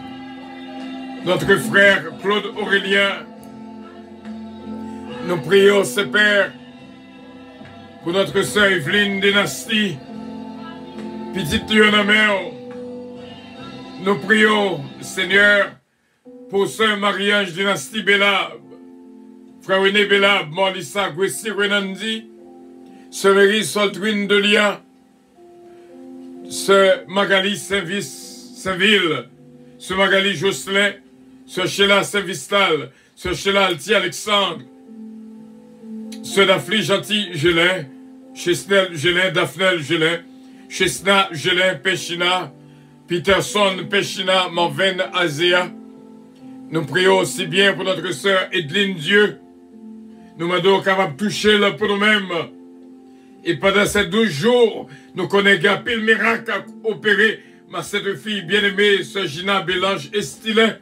Notre frère Claude Aurélien. Nous prions, ce Père, pour notre sœur Evelyne Dynastie. Petite Lionamère, nous prions, Seigneur, pour Sœur Marie-Ange Dynastie Bélab, Frère René Bélab, Morlissa Gwessi Renandi, Sœur Mary Soltwin Delia, Sœur Magali Saint-Ville, Sœur Magali Jocelyn, Sœur Sheila Saint-Vistal, Sœur Sheila Alti Alexandre, Sœur Daphne Gentil Gelin, Chesnel Gelin, Daphnel Gelin, Chesna Gelin Pechina, Peterson Pechina, Morven Azea. Nous prions aussi bien pour notre sœur Edline Dieu. Nous demandons capable de toucher là pour nous-mêmes. Et pendant ces 12 jours, nous connaissons pile miracle à opérer ma cette fille bien-aimée, sœur Gina Bélange Estilin,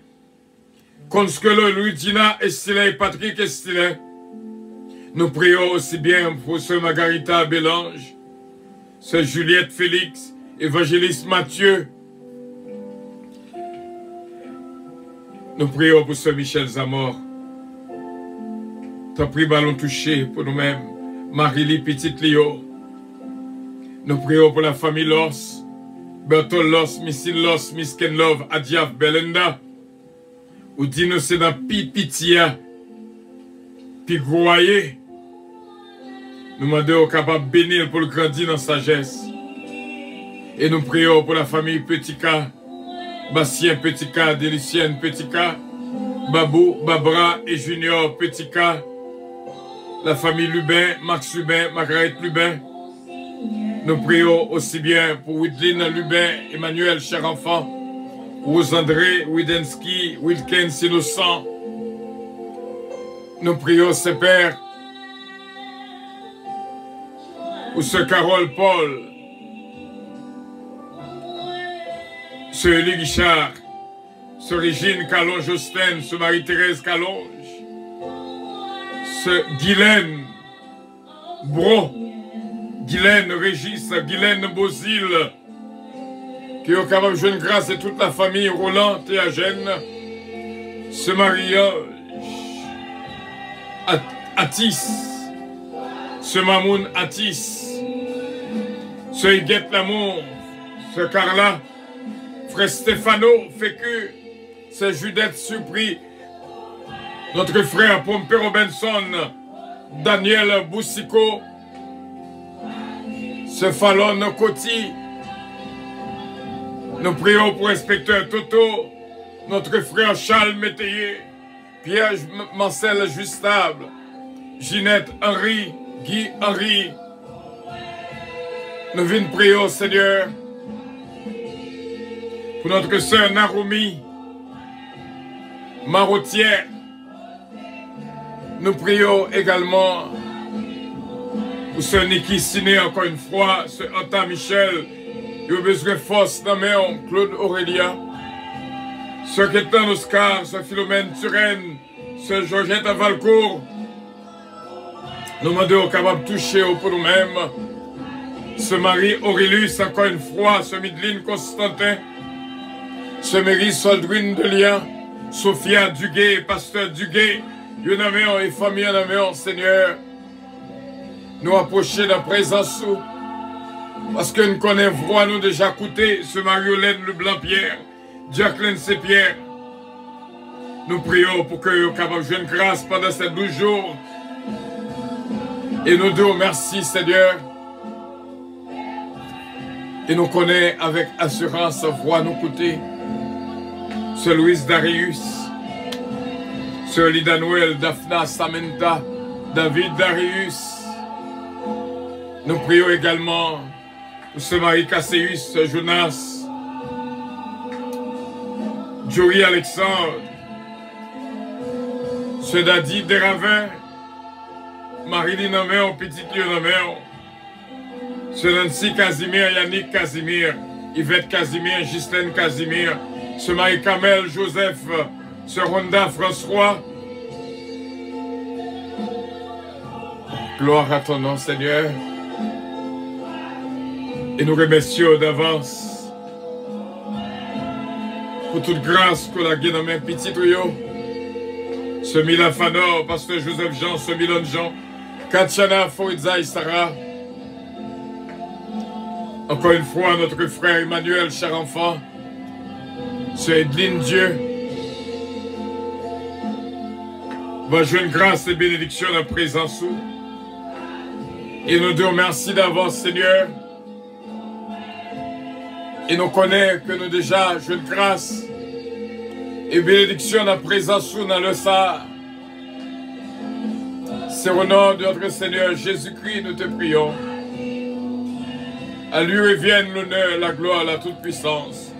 Consuelo Louis-Dina Estilin et Patrick Estilin. Nous prions aussi bien pour sœur Margarita Bélange, sœur Juliette Félix, évangéliste Mathieu. Nous prions pour sœur Michel Zamor. T'as pris ballon touché pour nous-mêmes. Marie-Lie Petite Lio. Nous prions pour la famille Loss, Bertol Loss, Missine Loss, Miss Ken Love, Adiaf Belenda. Ou dis-nous c'est dans Pitia, puis Groyer. Nous demandons au capable bénir pour le grandir dans sagesse. Et nous prions pour la famille Petika, Bastien Petika, Délicienne Petika, Babou, Babra et Junior Petika, la famille Lubin, Max Lubin, Margaret Lubin. Nous prions aussi bien pour Widline Lubin, Emmanuel, cher enfant, Rose-André, Widensky, Wilkins, innocent. Nous prions, ces pères, pour ce Carole Paul, ce Elie Guichard, ce Régine Calonge Justin, ce Marie-Thérèse Calonge, ce Guylaine Bro, Guylaine Régis, Guylaine Bozil, qui est capable de jouer grâce à toute la famille Roland Théagène, ce mariage Atis, ce Mamoun Atis, ce Huguette Lamour, ce Carla, frère Stéphano Fécu, ce Judith Surpris, notre frère Pompé Robinson, Daniel Boussico, ce Fallon Coty. Nous prions pour inspecteur Toto, notre frère Charles Métayer, Pierre Marcel Justable, Ginette Henry, Guy Henry. Nous venons prier au Seigneur pour notre sœur Narumi Marotière. Nous prions également pour ce Niki Siné, encore une fois, ce Anta Michel, qui a besoin de force dans mes Claude Aurélia, ce Kétan Oscar, ce Philomène Turenne, ce Georgette Valcourt. Nous demandons capable de toucher pour nous-mêmes. Ce Marie Aurélus, encore une fois, ce Midline Constantin, ce Mary Soldwin Delia, Sophia Duguay, Pasteur Duguay, Yonaméon et famille Yonaméon, Seigneur. Nous approcher de la présence, parce que nous connaissons voix, nous déjà écouté, ce Mariolène Leblanc-Pierre, Jacqueline C-Pierre. Nous prions pour que nous soyons capables de jouer une grâce pendant ces 12 jours. Et nous disons merci, Seigneur. Et nous connaissons avec assurance voix nous coûter. Ce Louis Darius, ce Lida Noël, Daphna Samantha, David Darius. Nous prions également pour ce Marie Casséus, ce Jonas, Joey Alexandre, ce Dadi Desravins, Marie-Line Naméon, Petite Lyon Naméon, ce Nancy Casimir, Yannick Casimir, Yvette Casimir, Justine Casimir, ce Marie-Camel Joseph, ce Rhonda François. Gloire à ton nom, Seigneur. Et nous remercions d'avance pour toute grâce que la gué dans mes petits tuyaux. Ce Mila Fanor, Pasteur Joseph Jean, ce Milan Jean, Katiana Foridza Sarah. Encore une fois, notre frère Emmanuel, cher enfant, Sœur Edline Dieu, va jouer grâce et bénédiction en présence. Et nous te remercions d'avance, Seigneur. Et nous connaissons que nous déjà jouons grâce et bénédiction en présence dans le Sahara. C'est au nom de notre Seigneur Jésus-Christ, nous te prions. À lui revienne l'honneur, la gloire, la toute-puissance,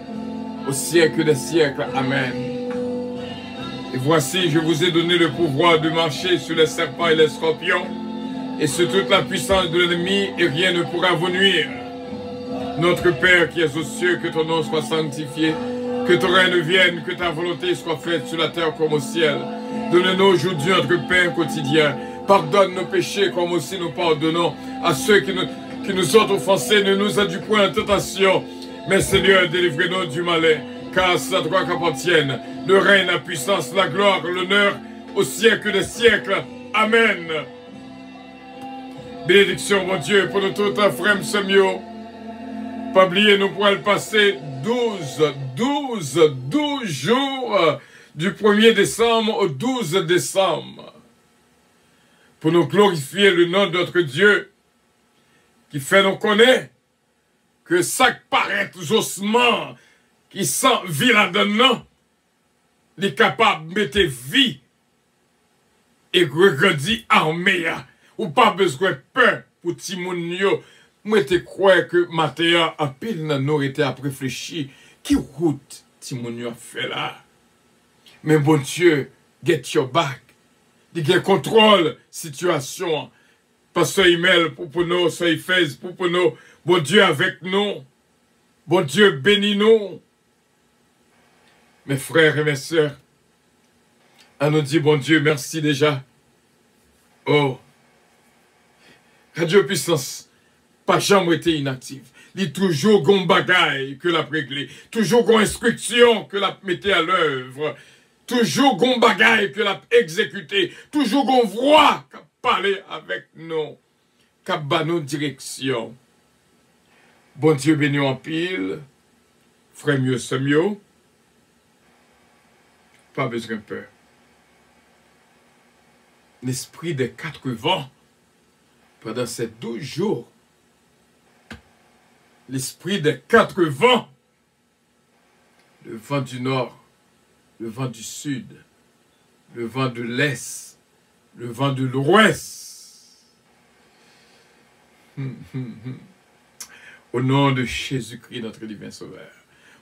au siècle des siècles. Amen. Et voici, je vous ai donné le pouvoir de marcher sur les serpents et les scorpions, et sur toute la puissance de l'ennemi, et rien ne pourra vous nuire. Notre Père qui es aux cieux, que ton nom soit sanctifié, que ton règne vienne, que ta volonté soit faite sur la terre comme au ciel. Donne-nous aujourd'hui notre pain quotidien. Pardonne nos péchés comme aussi nous pardonnons à ceux qui nous ont offensés. Ne nous induis point en tentation, mais Seigneur, délivrez-nous du malin, car c'est à toi qu'appartiennent le règne, la puissance, la gloire, l'honneur, au siècle des siècles. Amen. Bénédiction, mon Dieu, pour nous tous, frère Samuel. Pas oublier, nous pourrons le passer 12 jours du 1er décembre au 12 décembre. Pour nous glorifier le nom de notre Dieu, qui fait nous connaître que ça paraît ossements qui sent vie là-dedans, il est capable de mettre vie et grandir armée. Ou pas besoin de peur pour Timounio. Moi, je crois que Mathéa, en pile, nous été à réfléchir. Qui route Timounio a fait là? Mais bon Dieu, get your back. Il contrôle situation. Pasteur email pour nous, Pasteur Facebook pour nous. Bon Dieu avec nous. Bon Dieu bénis nous. Mes frères et mes sœurs, on nous dit bon Dieu merci déjà. Oh, Radio Puissance, pas jamais été inactive. Il y a toujours gon bagaille que la réglé. Toujours gon instruction que la mettait à l'œuvre. Toujours gon bagaille que l'a exécuté. Toujours gon voix qui parler avec nous. Qui bat nos directions. Bon Dieu béni en pile. Frère mieux, c'est mieux. Pas besoin de peur. L'esprit des 4 vents. Pendant ces 12 jours. L'esprit des 4 vents. Le vent du nord. Le vent du sud, le vent de l'est, le vent de l'ouest. Au nom de Jésus-Christ, notre divin sauveur.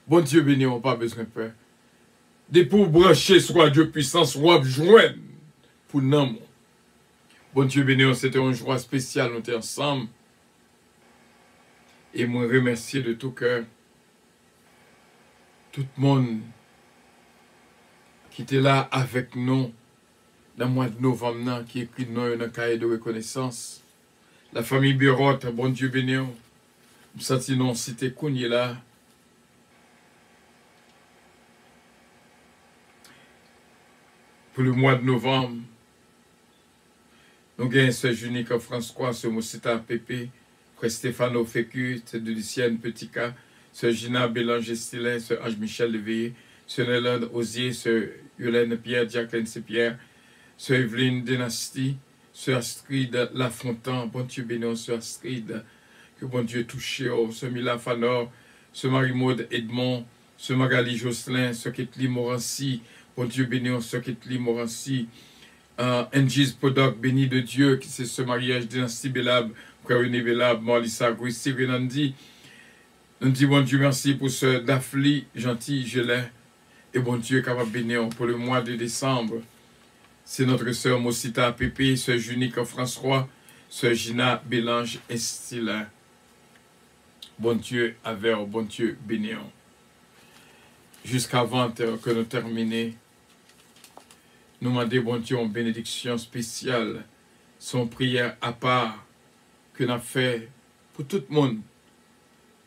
Bon Dieu béni, on n'a pas besoin de peur. Des pour brancher soit Dieu puissance, soit joindre pour nous. Bon Dieu béni, c'était une joie spéciale, nous étions ensemble. Et moi remercier de tout cœur tout le monde qui était là avec nous dans le mois de novembre, qui écrit nous un cahier de reconnaissance. La famille Birotte, bon Dieu béni, nous sentons cité Kounye là. Pour le mois de novembre, nous avons ce Junique François, ce Moussita Pépé, frère Stéphano Fécu, ce de Lucienne Petit-Cas, ce Gina Bélanger Stilin, ce Ange Michel Léveillé, ce Nélande Osier, ce Yolène Pierre, Jacqueline Pierre, ce Evelyne Dynastie, ce Astrid Lafontaine, bon Dieu béni, ce Astrid, que bon Dieu touche, ce Mila Fanor, ce Marie-Maude Edmond, ce Magali Jocelyn, ce Ketli Morancy, bon Dieu béni, ce Ketli Morancy, Engis Podok, béni de Dieu, qui c'est ce mariage Dynastie Belab, frère René Belab, Morlissa Gouissi Renandi. Nous disons bon Dieu merci pour ce Dafli gentil gelé. Et bon Dieu capable de bénir pour le mois de décembre. C'est notre sœur Moussita Pépé, sœur Junique François, sœur Gina Bélange Estilin. Bon Dieu avec, bon Dieu bénir. Jusqu'avant que nous terminions, nous demandons bon Dieu une bénédiction spéciale, son prière à part que nous avons fait pour tout le monde,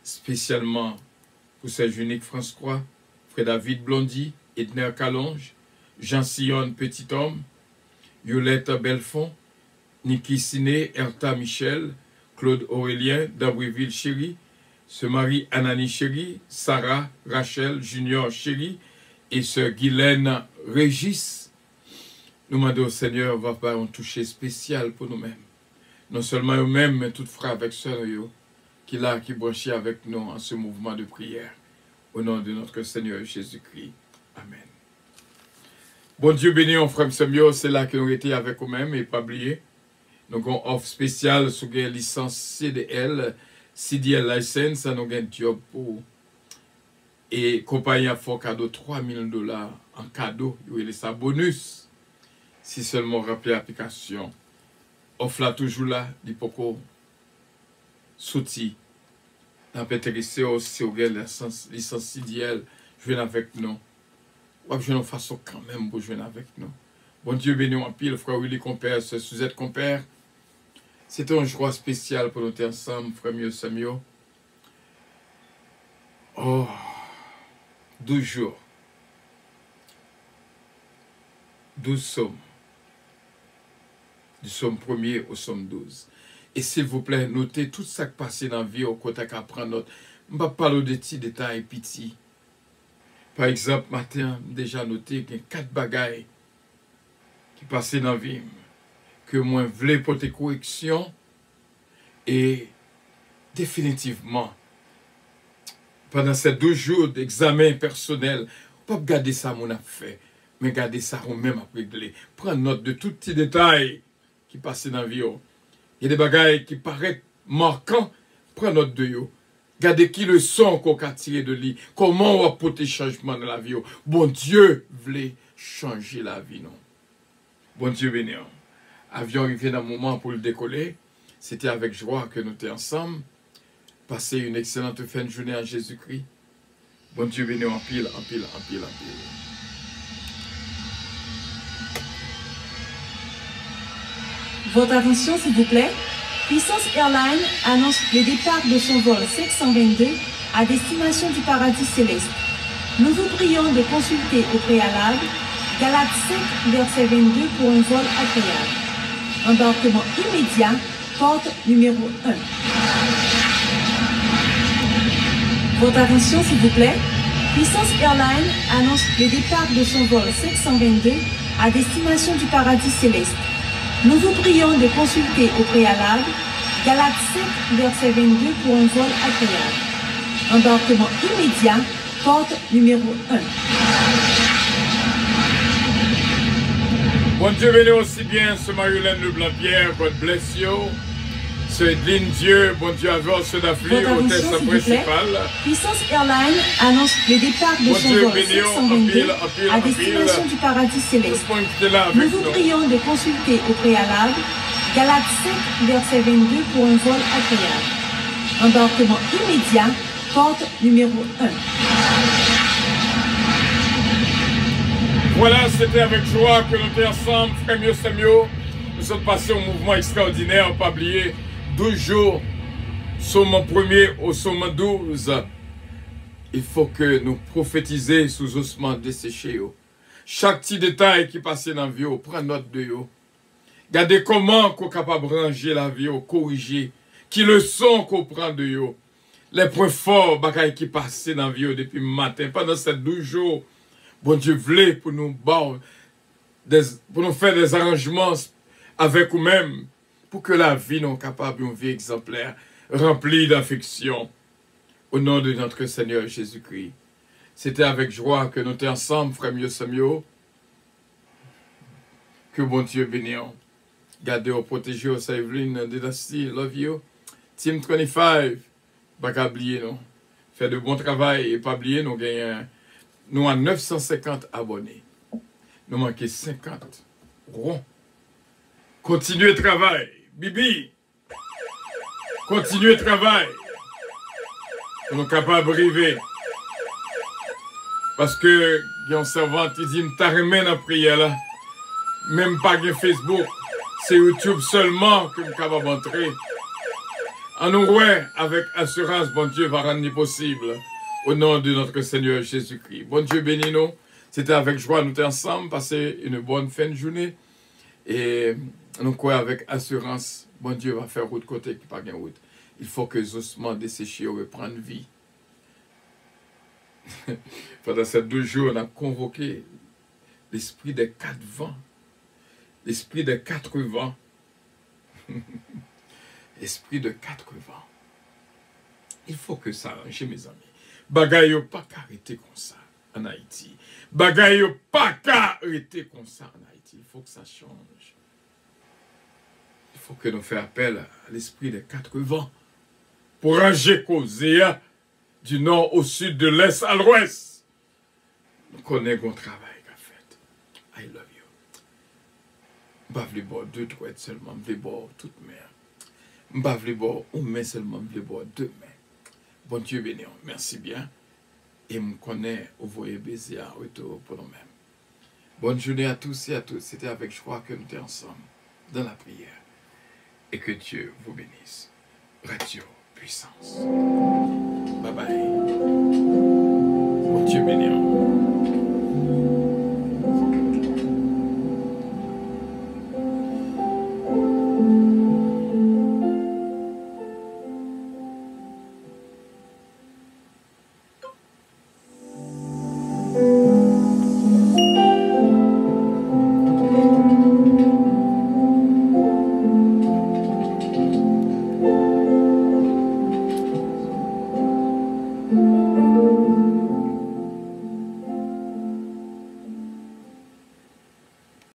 spécialement pour sœur Junique François, frère David Blondy, Edner Calonge, Jean-Sillon Petit-Homme, Yolette Belfond, Niki Siné, Erta Michel, Claude Aurélien, d'Abriville Chéri, se marie Anani Chéri, Sarah Rachel Junior Chéri et sœur Guylaine Régis. Nous demandons au Seigneur, va faire un toucher spécial pour nous-mêmes. Non seulement eux-mêmes, mais tout frère avec sœur qui là, qui branchent avec nous en ce mouvement de prière. Au nom de notre Seigneur Jésus-Christ. Amen. Bon Dieu béni, on frère Samuel, c'est là que nous étions avec nous-mêmes et pas oublier. Nous avons une offre spéciale sur la licence CDL, CDL license, nous avons un job pour. Et compagnie a fait cadeau $3,000 en cadeau, il y a bonus. Si seulement rappeler l'application. Offre là toujours là, il peut sortir. Dans intéressé aussi au licence CDL, je viens avec nous. Ou je une façon quand même pour jouer avec nous. Bon Dieu béni en pile, frère Willy compère, ce Suzette compère. C'était un joie spécial pour nous être ensemble, frère Mieux Samuel. Oh, 12 jours. 12 sommes. Du somme 1er au somme 12. Et s'il vous plaît, notez tout ça qui passe dans la vie au côté qu'à prendre note. Je ne vais pas parler de petits détails petits. Par exemple, matin, déjà noté qu'il y a 4 bagailles qui passent dans la vie. Que moi, je voulais pour tes corrections. Et définitivement, pendant ces 2 jours d'examen personnel, pas garder ça mon fait, mais garder ça même à régler. Prendre note de tout petits détails qui passent dans la vie. Il y a des bagailles qui paraissent marquants, prends note de eux. Regardez qui le son qu'on a tiré de lui. Comment on va porter changement dans la vie. Bon Dieu voulait changer la vie, non? Bon Dieu béni. Avion arrivé dans le moment pour le décoller. C'était avec joie que nous étions ensemble. Passer une excellente fin de journée à Jésus-Christ. Bon Dieu béni en pile, en pile, en pile, en pile. Votre attention, s'il vous plaît. Puissance Airlines annonce le départ de son vol 522 à destination du paradis céleste. Nous vous prions de consulter au préalable Galates 5, verset 22 pour un vol agréable. Embarquement immédiat, porte numéro 1. Votre attention, s'il vous plaît. Puissance Airlines annonce le départ de son vol 522 à destination du paradis céleste. Nous vous prions de consulter au préalable Galates 5, verset 22 pour un vol agréable. Embarquement immédiat, porte numéro 1. Bon Dieu béni aussi bien ce Marie-Hélène Leblanc-Pierre, God bless you. Ce Edline Dieu, bon Dieu avec ceux d'Afrique, hôtesse principale. Puissance Airlines annonce le départ de son vol 522 à destination du paradis céleste. Nous vous prions de consulter au préalable Galates 5, verset 22 pour un vol agréable. Embarquement immédiat, porte numéro 1. Voilà, c'était avec joie que nous étions ensemble, frère Mieux Samuel. Nous sommes passés au mouvement extraordinaire, pas oublier, 12 jours, somme 1er au somme 12. Il faut que nous prophétisions sous ossements desséchés. Chaque petit détail qui passe dans la vie, prends note de yo. Regardez comment qu'on est capable de ranger la vie, corriger. Qui leçon qu'on prend de yo. Les points forts qui passent dans la vie depuis le matin, pendant ces 12 jours. Bon Dieu voulait pour nous faire des arrangements avec nous-mêmes, pour que la vie nous capable d'une vie exemplaire, remplie d'affection. Au nom de notre Seigneur Jésus-Christ. C'était avec joie que nous étions ensemble, frère Mieux Samuel. Que bon Dieu bénisse. Gardez ou protégez au Saveline, Dynasty, love you. Team 25, pas oublier non. Faire de bon travail et pas oublier, nous gagnons. Nous avons 950 abonnés. Nous manquons 50 ronds. Continuez le travail. Bibi. Continuez le travail. Nous sommes capables de arriver. Parce que, il y a un servant qui dit, t'as remis dans la prière là. Même pas de Facebook. C'est YouTube seulement que nous sommes capables d'entrer. En nous, ouais, avec assurance, bon Dieu va rendre possible. Au nom de notre Seigneur Jésus-Christ. Bon Dieu bénis nous. C'était avec joie, nous étions ensemble, passer une bonne fin de journée. Et nous croyons avec assurance, bon Dieu va faire route côté qui pas de route. Il faut que les ossements desséchés reprennent vie. Pendant ces 2 jours, on a convoqué l'esprit des 4 vents. L'esprit des 4 vents. Esprit de 4 vents. Il faut que ça arrange, mes amis. Bagay yo pas arrêter comme ça en Haïti. Bagay yo pas arrêter comme ça en Haïti. Il faut que ça change. Il faut que nous fassions appel à l'esprit des 4 vents pour ranger causer du nord au sud, de l'est à l'ouest. Nous connaissons le travail qu'a fait. I love you. Je ne veux pas 2 droites seulement, je veux pas toute mer. Je ne veux pas une main seulement, je veux pas 2 mains. Bon Dieu béni, merci bien. Et je connais, vous voyez baiser à retour pour nous-mêmes. Bonne journée à tous et à toutes. C'était avec joie que nous étions ensemble dans la prière. Et que Dieu vous bénisse. Radio Puissance. Bye bye. Bon Dieu béni.